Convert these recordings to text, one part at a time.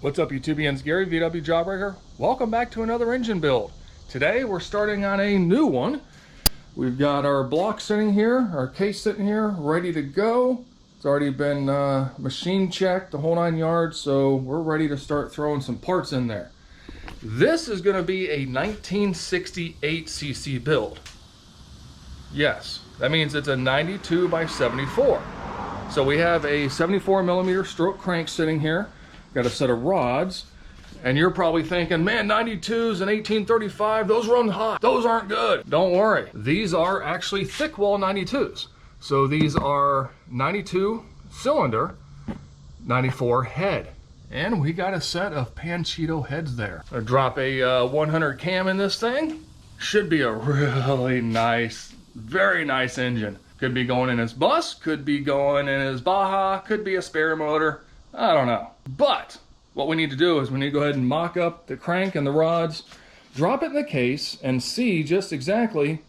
What's up YouTubians, Gary, VWJawbreaker. Welcome back to another engine build. Today we're starting on a new one. We've got our block sitting here, our case sitting here, ready to go. It's already been machine checked, the whole 9 yards, so we're ready to start throwing some parts in there. This is going to be a 1968cc build. Yes, that means it's a 92 by 74. So we have a 74mm stroke crank sitting here. Got a set of rods, and you're probably thinking, man, 92s and 1835, those run hot. Those aren't good. Don't worry. These are actually thick wall 92s. So these are 92 cylinder, 94 head. And we got a set of Panchito heads there. I'll drop a 100 cam in this thing. Should be a really nice, very nice engine. Could be going in his bus, could be going in his Baja, could be a spare motor. I don't know. But what we need to do is we need to go ahead and mock up the crank and the rods, drop it in the case, and see just exactly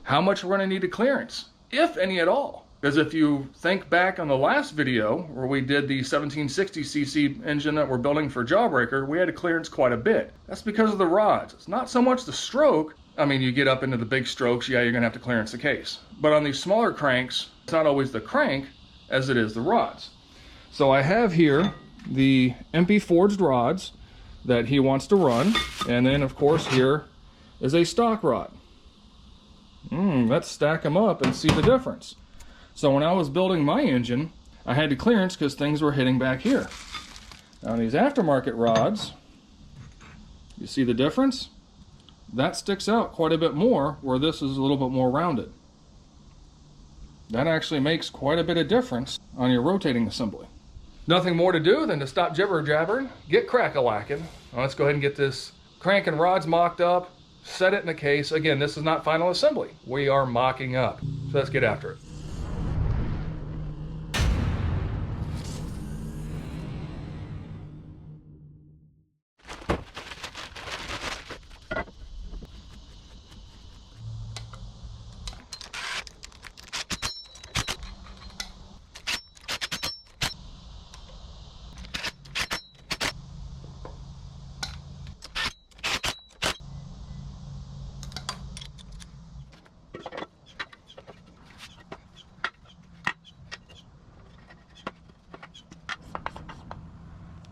how much we're going to need to clearance, if any at all. Because if you think back on the last video where we did the 1760cc engine that we're building for Jawbreaker, we had to clearance quite a bit. That's because of the rods. It's not so much the stroke. I mean, you get up into the big strokes, yeah, you're going to have to clearance the case. But on these smaller cranks, it's not always the crank as it is the rods. So I have here the MP forged rods that he wants to run, and then of course here is a stock rod. Let's stack them up and see the difference. So when I was building my engine, I had to clearance because things were hitting back here. Now these aftermarket rods, you see the difference? That sticks out quite a bit more, where this is a little bit more rounded. That actually makes quite a bit of difference on your rotating assembly. Nothing more to do than to stop jibber-jabbering, get crack-a-lacking. Let's go ahead and get this crank and rods mocked up, set it in the case. Again, this is not final assembly. We are mocking up. So let's get after it.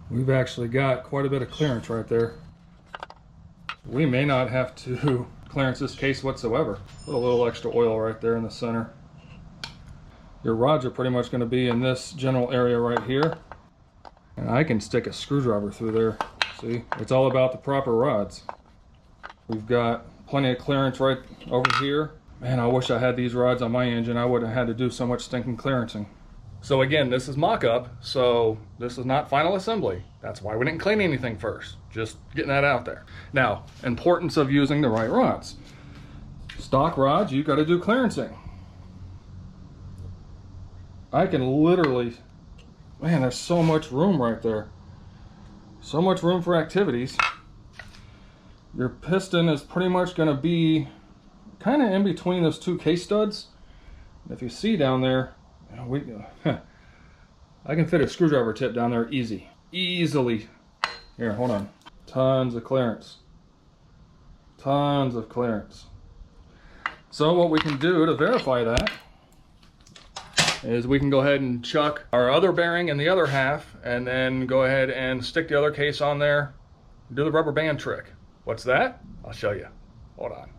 We've actually got quite a bit of clearance right there. We may not have to clearance this case whatsoever. Put a little extra oil right there in the center. Your rods are pretty much going to be in this general area right here. And I can stick a screwdriver through there. See, it's all about the proper rods. We've got plenty of clearance right over here. Man, I wish I had these rods on my engine. I wouldn't have had to do so much stinking clearancing. So again, this is mock-up, so this is not final assembly. That's why we didn't clean anything first. Just getting that out there. Now, importance of using the right rods. Stock rods, you got to do clearancing. I can literally, man, there's so much room right there. So much room for activities. Your piston is pretty much going to be kind of in between those two case studs. If you see down there, I can fit a screwdriver tip down there easily. Here, hold on. Tons of clearance. Tons of clearance. So what we can do to verify that is we can go ahead and chuck our other bearing in the other half, and then go ahead and stick the other case on there, do the rubber band trick. What's that? I'll show you. Hold on.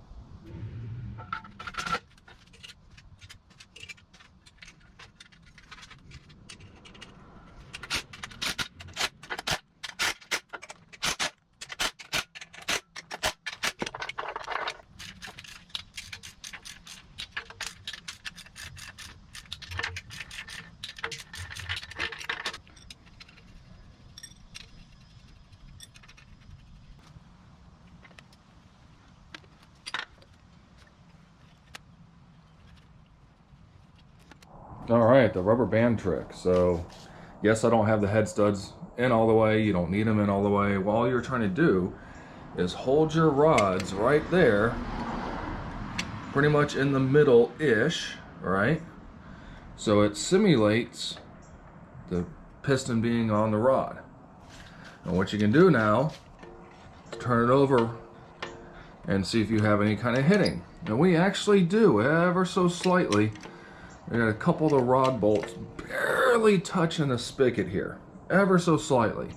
All right, the rubber band trick. So yes, I don't have the head studs in all the way. You don't need them in all the way. Well, all you're trying to do is hold your rods right there, pretty much in the middle-ish, right? So it simulates the piston being on the rod. And what you can do now is turn it over and see if you have any kind of hitting. And we actually do, ever so slightly. We got a couple of the rod bolts barely touching the spigot here, ever so slightly.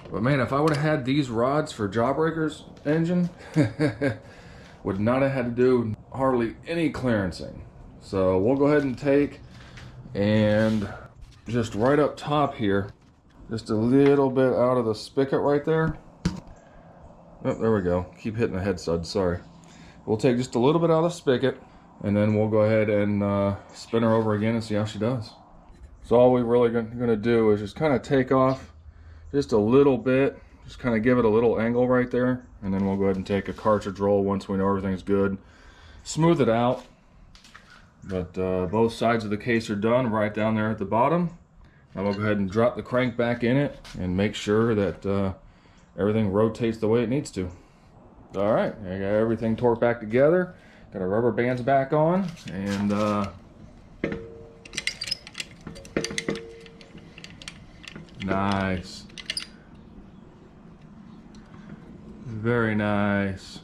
But man, if I would have had these rods for Jawbreaker's engine, would not have had to do hardly any clearancing. So we'll go ahead and take, and just right up top here, just a little bit out of the spigot right there. Oh, there we go. Keep hitting the head stud, sorry. We'll take just a little bit out of the spigot, and then we'll go ahead and spin her over again and see how she does. So all we're really gonna do is just kind of take off just a little bit, just kind of give it a little angle right there, and then we'll go ahead and take a cartridge roll once we know everything's good. Smooth it out, but both sides of the case are done right down there at the bottom. Now we'll go ahead and drop the crank back in it and make sure that everything rotates the way it needs to. All right, I got everything torqued back together, got our rubber bands back on, and nice. Very nice.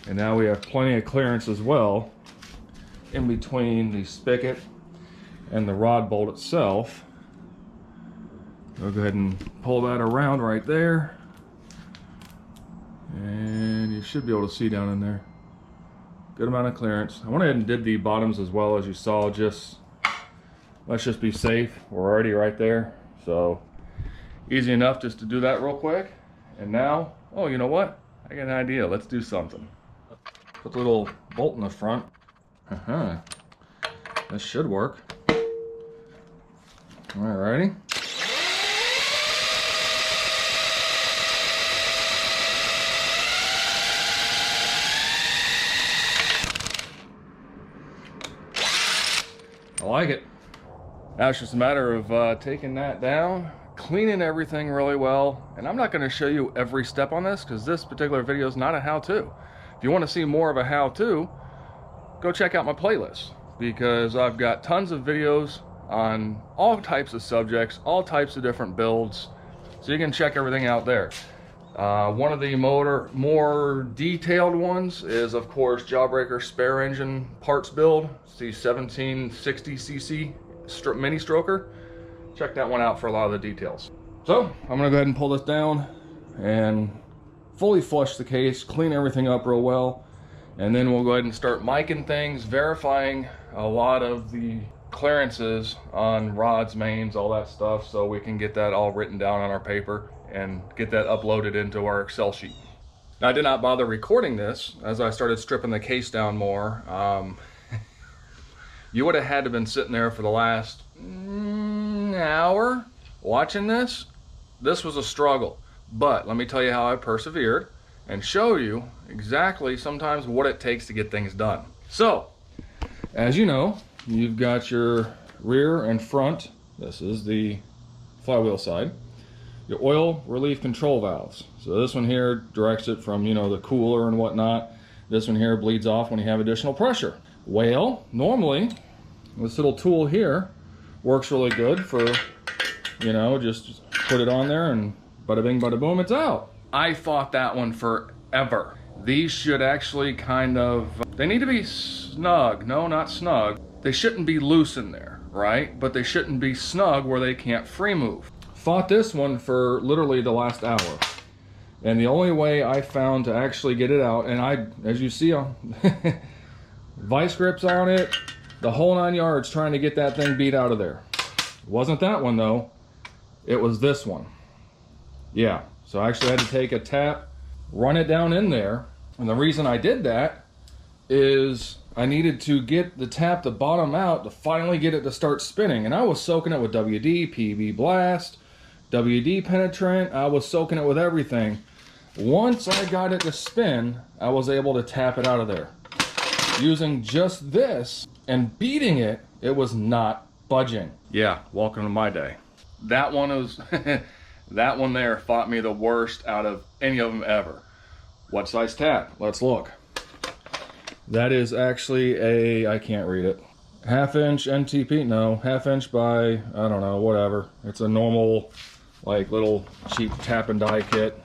And now we have plenty of clearance as well in between the spigot and the rod bolt itself. We'll go ahead and pull that around right there, and you should be able to see down in there. Good amount of clearance. I went ahead and did the bottoms as well, as you saw. Just let's just be safe. We're already right there, so easy enough just to do that real quick. And now, oh, you know what? I got an idea. Let's do something. Put the little bolt in the front. This should work. Alrighty. I like it. Now it's just a matter of taking that down, cleaning everything really well. And I'm not going to show you every step on this because this particular video is not a how-to. If you want to see more of a how-to, go check out my playlist, because I've got tons of videos on all types of subjects, all types of different builds, so you can check everything out there. One of the more detailed ones is, of course, Jawbreaker spare engine parts build. It's the 1760cc mini stroker. Check that one out for a lot of the details. So I'm gonna go ahead and pull this down and fully flush the case, clean everything up real well, and then we'll go ahead and start micing things, verifying a lot of the clearances on rods, mains, all that stuff, so we can get that all written down on our paper and get that uploaded into our Excel sheet. Now, I did not bother recording this as I started stripping the case down more. You would have had to been sitting there for the last hour watching this. This was a struggle, but let me tell you how I persevered and show you exactly sometimes what it takes to get things done. So, as you know, you've got your rear and front. This is the flywheel side. Your oil relief control valves. So this one here directs it from, you know, the cooler and whatnot. This one here bleeds off when you have additional pressure. Well, normally this little tool here works really good for, you know, just put it on there and bada bing bada boom, it's out. I fought that one forever. These should actually kind of, they need to be snug. No, not snug. They shouldn't be loose in there, right? But they shouldn't be snug where they can't free move. Fought this one for literally the last hour. And the only way I found to actually get it out, and I, as you see, vice grips on it, the whole 9 yards trying to get that thing beat out of there. It wasn't that one though, it was this one. Yeah, so I actually had to take a tap, run it down in there. And the reason I did that is I needed to get the tap the bottom out to finally get it to start spinning. And I was soaking it with WD, PB Blast, WD penetrant. I was soaking it with everything. Once I got it to spin, I was able to tap it out of there. Using just this and beating it, it was not budging. Yeah, welcome to my day. That one was, that one there fought me the worst out of any of them ever. What size tap? Let's look. That is actually a, I can't read it. 1/2 inch NTP, no, 1/2 inch by, I don't know, whatever. It's a normal like little cheap tap and die kit.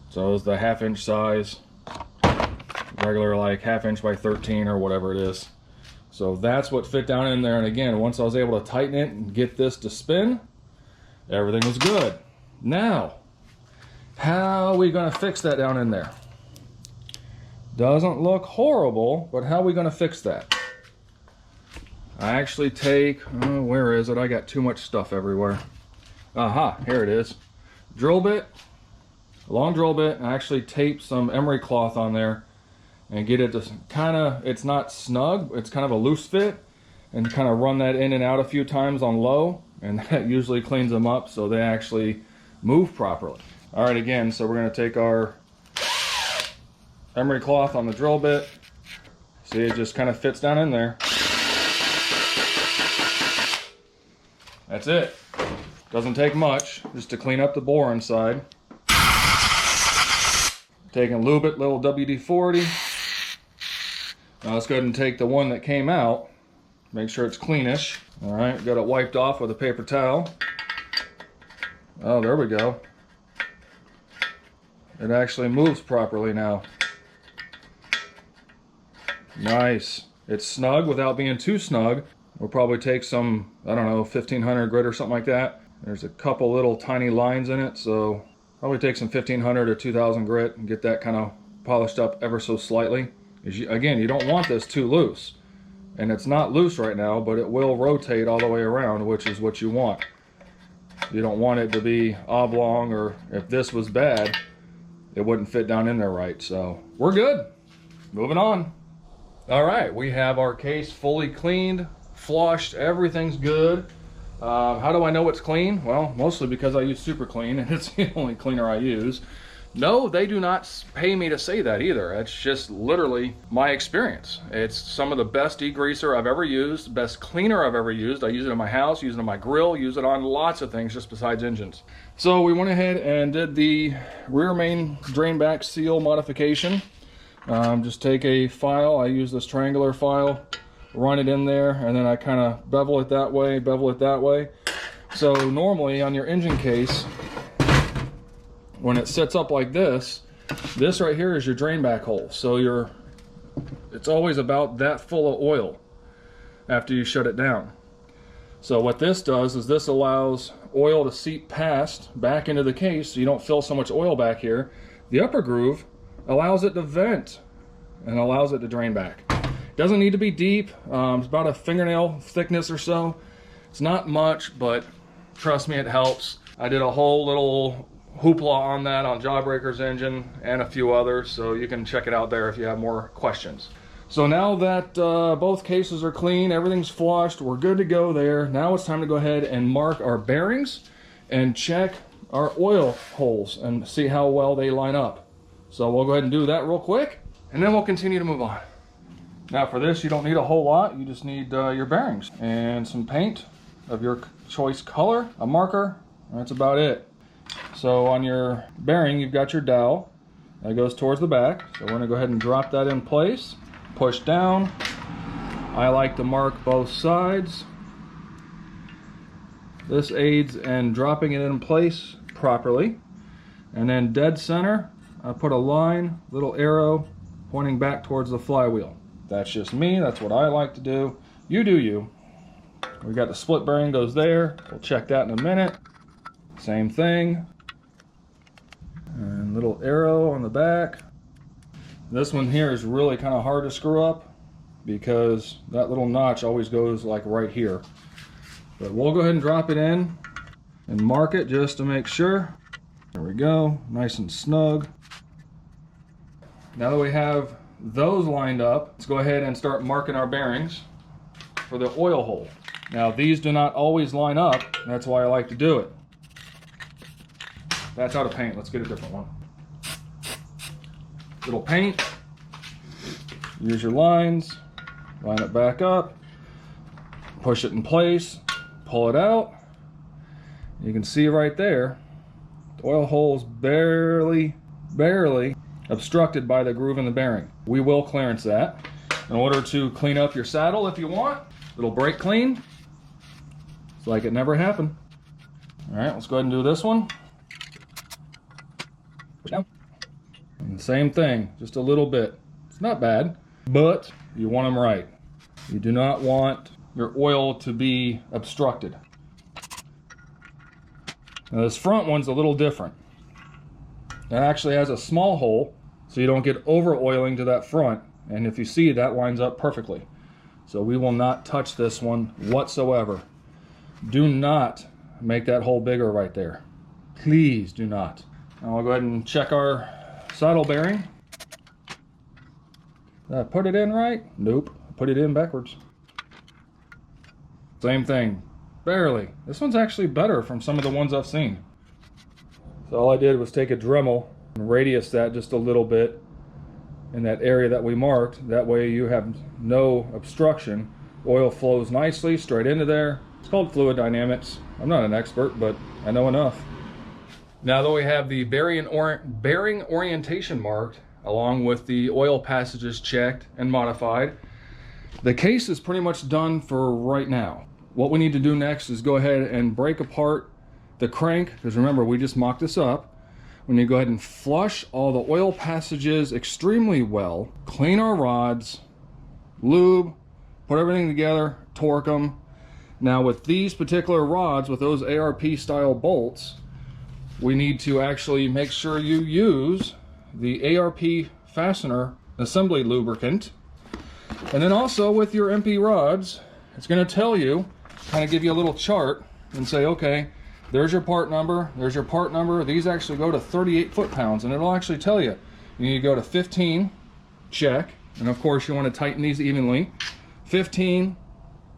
So it's the 1/2 inch size, regular like 1/2 inch by 13 or whatever it is. So that's what fit down in there. And again, once I was able to tighten it and get this to spin, everything was good. Now, how are we gonna fix that down in there? Doesn't look horrible, but how are we gonna fix that? I actually take, where is it? I got too much stuff everywhere. Aha, here it is. Drill bit, a long drill bit, and I actually tape some emery cloth on there and get it to kind of, it's not snug, it's kind of a loose fit, and kind of run that in and out a few times on low, and that usually cleans them up so they actually move properly. All right, again, so we're gonna take our emery cloth on the drill bit. See, it just kind of fits down in there. That's it. Doesn't take much just to clean up the bore inside. Taking lube it, little WD-40. Now let's go ahead and take the one that came out. Make sure it's cleanish. All right, got it wiped off with a paper towel. Oh, there we go. It actually moves properly now. Nice. It's snug without being too snug. We'll probably take some, I don't know, 1500 grit or something like that. There's a couple little tiny lines in it, so probably take some 1500 or 2000 grit and get that kind of polished up ever so slightly. Again, you don't want this too loose. And it's not loose right now, but it will rotate all the way around, which is what you want. You don't want it to be oblong, or if this was bad, it wouldn't fit down in there right. So we're good. Moving on. All right, we have our case fully cleaned, flushed, everything's good. How do I know it's clean? Well, mostly because I use Super Clean, and it's the only cleaner I use. No, they do not pay me to say that either. It's just literally my experience. It's some of the best degreaser I've ever used, best cleaner I've ever used. I use it in my house, use it on my grill, use it on lots of things just besides engines. So we went ahead and did the rear main drain back seal modification. Just take a file, I use this triangular file, run it in there, and then I kind of bevel it that way, bevel it that way. So normally on your engine case, when it sits up like this right here is your drain back hole. So it's always about that full of oil after you shut it down. So what this does is this allows oil to seep past back into the case so you don't fill so much oil back here. The upper groove allows it to vent and allows it to drain back. Doesn't need to be deep. It's about a fingernail thickness or so. It's not much, but trust me, it helps. I did a whole little hoopla on that on Jawbreaker's engine and a few others, so you can check it out there if you have more questions. So now that both cases are clean, everything's flushed, we're good to go there. Now it's time to go ahead and mark our bearings and check our oil holes and see how well they line up. So we'll go ahead and do that real quick, and then we'll continue to move on. Now for this, you don't need a whole lot. You just need your bearings and some paint of your choice color, a marker. That's about it. So on your bearing, you've got your dowel that goes towards the back. So we're gonna go ahead and drop that in place, push down. I like to mark both sides. This aids in dropping it in place properly. And then dead center, I put a line, little arrow pointing back towards the flywheel. That's just me, that's what I like to do. You do you. We got the split bearing goes there. We'll check that in a minute. Same thing. And little arrow on the back. This one here is really kind of hard to screw up because that little notch always goes like right here. But we'll go ahead and drop it in and mark it just to make sure. There we go, nice and snug. Now that we have those lined up, let's go ahead and start marking our bearings for the oil hole. Now these do not always line up, that's why I like to do it. That's out of paint, let's get a different one. Little paint, use your lines, line it back up, push it in place, pull it out. You can see right there, the oil hole is barely obstructed by the groove in the bearing. We will clearance that. In order to clean up your saddle if you want, little brake clean. It's like it never happened. All right, let's go ahead and do this one. Push down. And same thing, just a little bit. It's not bad, but you want them right. You do not want your oil to be obstructed. Now this front one's a little different. It actually has a small hole, so you don't get over oiling to that front. And if you see, that lines up perfectly. So we will not touch this one whatsoever. Do not make that hole bigger right there. Please do not. Now I'll go ahead and check our saddle bearing. Did I put it in right? Nope, I put it in backwards. Same thing, barely. This one's actually better from some of the ones I've seen. So all I did was take a Dremel and radius that just a little bit in that area that we marked. That way you have no obstruction. Oil flows nicely straight into there. It's called fluid dynamics. I'm not an expert, but I know enough. Now that we have the bearing orientation marked, along with the oil passages checked and modified, the case is pretty much done for right now. What we need to do next is go ahead and break apart the crank, because remember, we just mocked this up. We need to go ahead and flush all the oil passages extremely well, clean our rods, lube, put everything together, torque them. Now with these particular rods, with those ARP style bolts, we need to actually make sure you use the ARP fastener assembly lubricant. And then also with your MP rods, it's going to tell you, kind of give you a little chart and say, okay, there's your part number, there's your part number. These actually go to 38 foot-pounds, and it'll actually tell you. You need to go to 15, check, and of course you want to tighten these evenly. 15,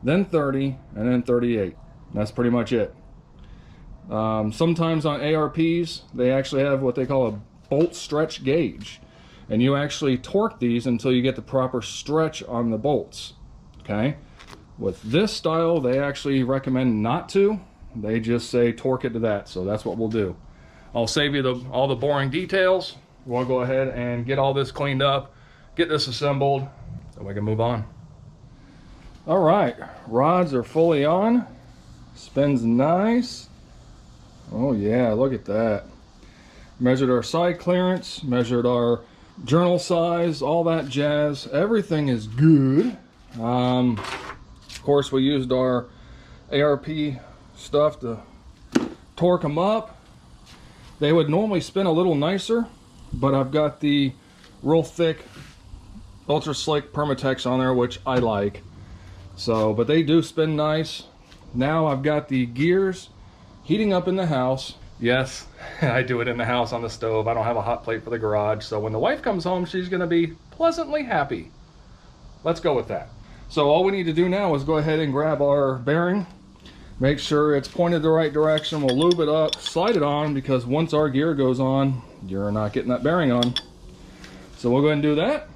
then 30, and then 38. That's pretty much it. Sometimes on ARPs, they actually have what they call a bolt stretch gauge, and you actually torque these until you get the proper stretch on the bolts. Okay, with this style they actually recommend not to. They just say torque it to that, so that's what we'll do. I'll save you all the boring details. We'll go ahead and get all this cleaned up, get this assembled, so we can move on. All right, rods are fully on. Spins nice. Oh yeah, look at that. Measured our side clearance, measured our journal size, all that jazz. Everything is good. Of course, we used our ARP stuff to torque them up. They would normally spin a little nicer, but I've got the real thick ultra slick Permatex on there, which I like. So, but they do spin nice. Now I've got the gears heating up in the house. Yes, I do it in the house on the stove. I don't have a hot plate for the garage, so when the wife comes home, she's gonna be pleasantly happy. Let's go with that. So all we need to do now is go ahead and grab our bearing, make sure it's pointed the right direction. We'll lube it up, slide it on, because once our gear goes on, you're not getting that bearing on. So we'll go ahead and do that.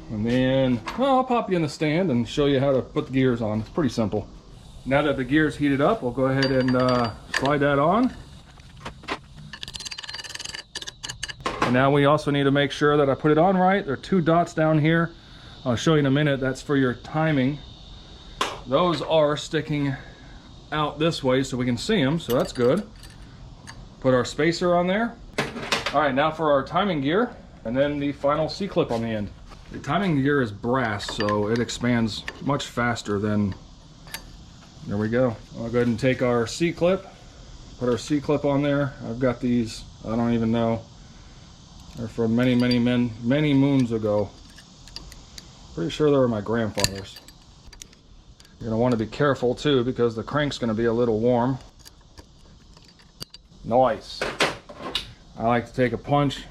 And then, well, I'll pop you in the stand and show you how to put the gears on. It's pretty simple. Now that the gear's heated up, we'll go ahead and slide that on. And now we also need to make sure that I put it on right. There are 2 dots down here. I'll show you in a minute. That's for your timing. Those are sticking out this way so we can see them, so that's good. Put our spacer on there. All right, now for our timing gear, and then the final C-clip on the end. The timing gear is brass, so it expands much faster than, there we go. I'll go ahead and take our C-clip, put our C-clip on there. I've got these, I don't even know. They're from many moons ago. Pretty sure they were my grandfather's. You're gonna want to be careful too, because the crank's gonna be a little warm. Nice. I like to take a punch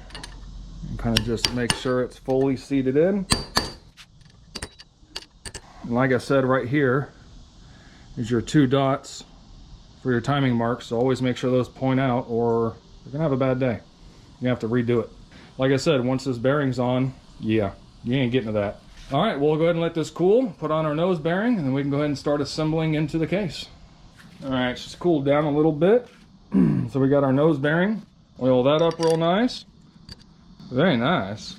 and kind of just make sure it's fully seated in. And like I said, right here is your 2 dots for your timing marks, so always make sure those point out or you're gonna have a bad day. You have to redo it. Like I said, once this bearing's on, yeah, you ain't getting to that. All right, we'll go ahead and let this cool, put on our nose bearing, and then we can go ahead and start assembling into the case. All right, it's just cooled down a little bit. So we got our nose bearing. Oil that up real nice. Very nice.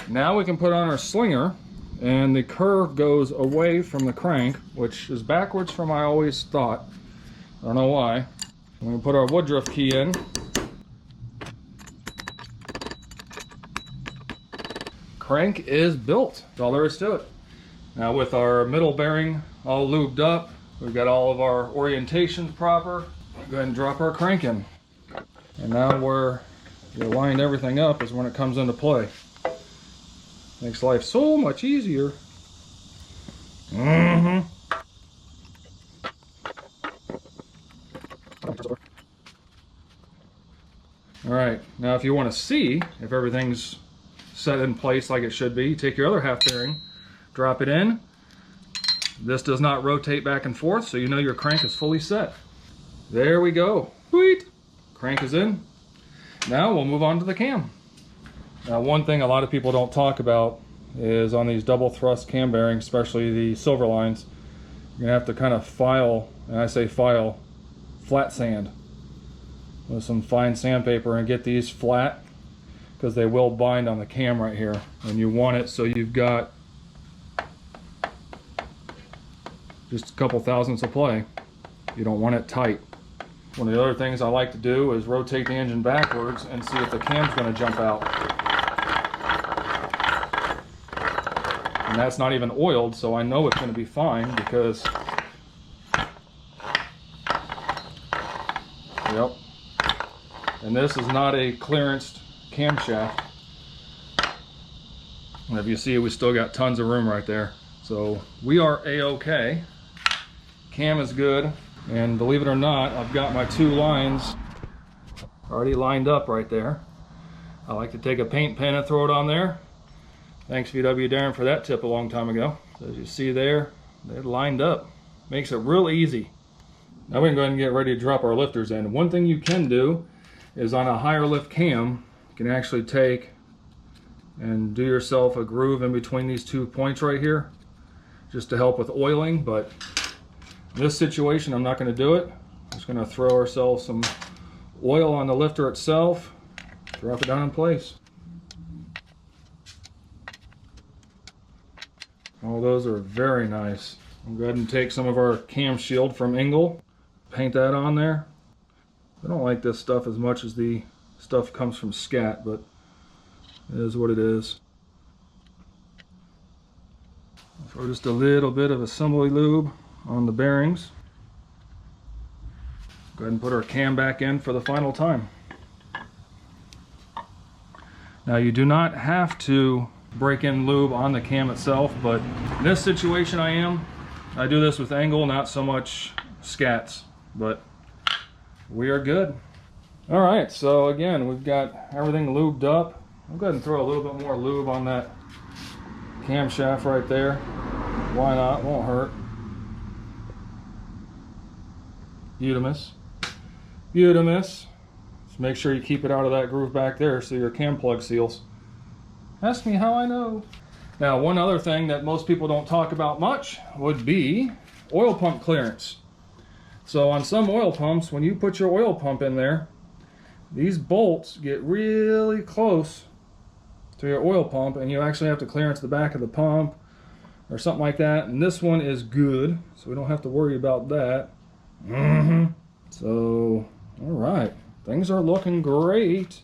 Now we can put on our slinger, and the curve goes away from the crank, which is backwards from I always thought. I don't know why. We're going to put our Woodruff key in. Crank is built. That's all there is to it. Now with our middle bearing all lubed up, we've got all of our orientations proper. Go ahead and drop our crank in. And now where you lined everything up is when it comes into play. Makes life so much easier. Alright, now if you want to see if everything's set in place like it should be, take your other half bearing, drop it in. This does not rotate back and forth, so you know your crank is fully set. There we go. Sweet! Crank is in. Now we'll move on to the cam. Now one thing a lot of people don't talk about is on these double thrust cam bearings, especially the silver lines, you're gonna have to kind of file, and I say file, flat sand with some fine sandpaper and get these flat, because they will bind on the cam right here. And you want it so you've got just a couple thousandths of play. You don't want it tight. One of the other things I like to do is rotate the engine backwards and see if the cam's going to jump out. And that's not even oiled, so I know it's going to be fine because, yep. And this is not a clearanced camshaft. And if you see, we still got tons of room right there. So we are a-okay. Cam is good. And believe it or not, I've got my two lines already lined up right there. I like to take a paint pen and throw it on there. Thanks VW Darren for that tip a long time ago. So as you see there, they're lined up. Makes it real easy. Now we can go ahead and get ready to drop our lifters in. One thing you can do is on a higher lift cam, you can actually take and do yourself a groove in between these 2 points right here, just to help with oiling. But in this situation, I'm not going to do it. I'm just going to throw ourselves some oil on the lifter itself, drop it down in place. Oh, those are very nice. I'll go ahead and take some of our cam shield from Engle, paint that on there. I don't like this stuff as much as the stuff comes from Scat, but it is what it is. Throw just a little bit of assembly lube on the bearings. Go ahead and put our cam back in for the final time. Now you do not have to break in lube on the cam itself, but in this situation I do this with Engle, not so much Scats, but we are good. All right, so again, we've got everything lubed up. I'll go ahead and throw a little bit more lube on that camshaft right there. Why not? Won't hurt. Butamus. Butamus. Just make sure you keep it out of that groove back there so your cam plug seals. Ask me how I know. Now, one other thing that most people don't talk about much would be oil pump clearance. So on some oil pumps, when you put your oil pump in there, these bolts get really close to your oil pump, and you actually have to clearance the back of the pump or something like that. And this one is good, so we don't have to worry about that. So, all right, things are looking great.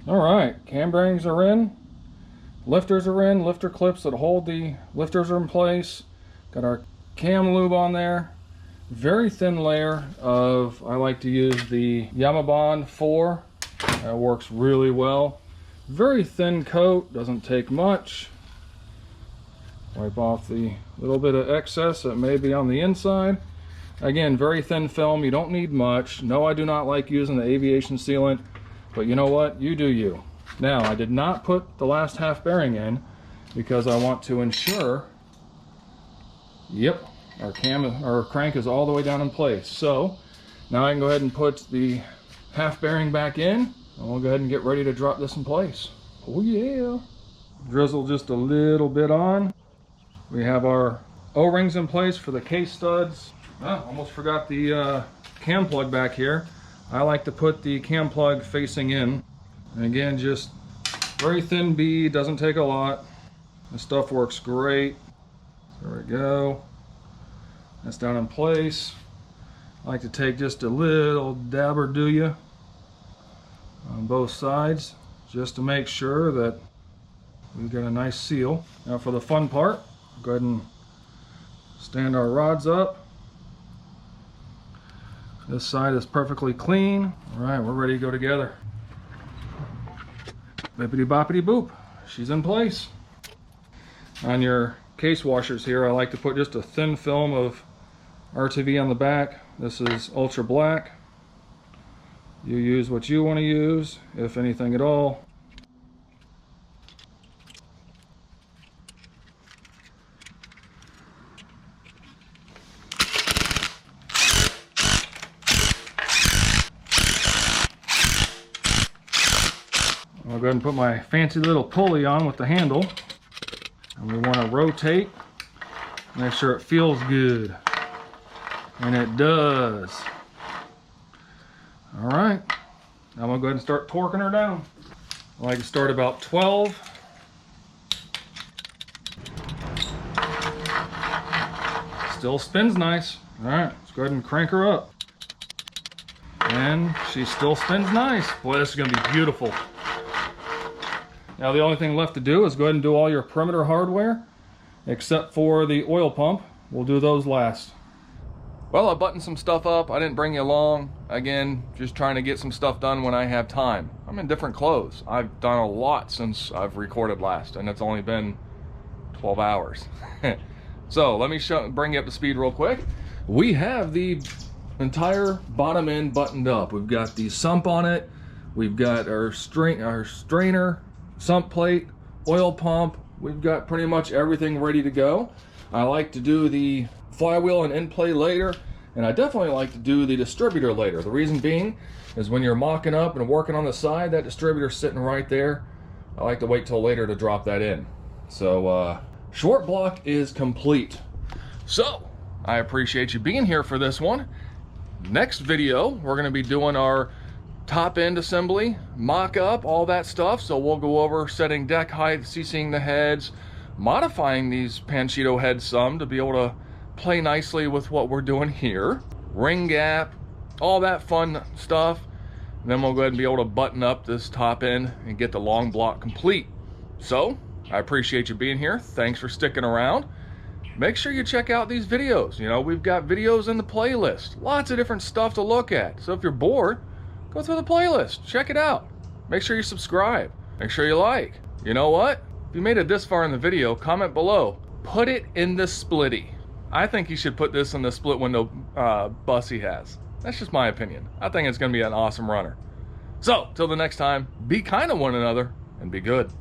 All right, cam bearings are in, lifters are in, lifter clips that hold the lifters are in place. Got our cam lube on there. Very thin layer of, I like to use the Yamabond 4. That works really well. Very thin coat, doesn't take much. Wipe off the little bit of excess that may be on the inside. Again, very thin film, you don't need much. No, I do not like using the aviation sealant. But you know what? You do you. Now, I did not put the last half bearing in because I want to ensure, yep, our crank is all the way down in place. So now I can go ahead and put the half bearing back in, and we'll go ahead and get ready to drop this in place. Oh yeah. Drizzle just a little bit on. We have our O-rings in place for the case studs. Oh, almost forgot the cam plug back here. I like to put the cam plug facing in. And again, just very thin bead, doesn't take a lot. This stuff works great. There we go. That's down in place. I like to take just a little dabber do ya on both sides, just to make sure that we've got a nice seal. Now for the fun part, go ahead and stand our rods up. This side is perfectly clean. All right, we're ready to go together. Bippity boppity boop, she's in place. On your case washers here, I like to put just a thin film of RTV on the back. This is ultra black. You use what you want to use, if anything at all. I'll go ahead and put my fancy little pulley on with the handle. And we want to rotate, make sure it feels good. And it does. All right, now I'm gonna go ahead and start torquing her down. I like to start about 12. Still spins nice. All right, let's go ahead and crank her up. And she still spins nice. Boy, this is gonna be beautiful. Now the only thing left to do is go ahead and do all your perimeter hardware, except for the oil pump. We'll do those last. Well, I buttoned some stuff up. I didn't bring you along. Again, just trying to get some stuff done when I have time. I'm in different clothes. I've done a lot since I've recorded last, and it's only been 12 hours. So let me bring you up to speed real quick. We have the entire bottom end buttoned up. We've got the sump on it. We've got our strainer, sump plate, oil pump. We've got pretty much everything ready to go. I like to do the flywheel and end play later, and I definitely like to do the distributor later. The reason being is when you're mocking up and working on the side, that distributor's sitting right there. I like to wait till later to drop that in. So short block is complete. So I appreciate you being here for this one. Next video, we're going to be doing our top end assembly, mock up, all that stuff. So we'll go over setting deck height, CCing the heads, modifying these Panchito heads some to be able to play nicely with what we're doing here, ring gap, all that fun stuff. And then we'll go ahead and be able to button up this top end and get the long block complete. So I appreciate you being here. Thanks for sticking around. Make sure you check out these videos. You know, we've got videos in the playlist, lots of different stuff to look at. So if you're bored, go through the playlist, check it out. Make sure you subscribe, make sure you like. You know what? If you made it this far in the video, comment below, put it in the splitty. I think you should put this in the split window bus he has. That's just my opinion. I think it's gonna be an awesome runner. So, till the next time, be kind to one another and be good.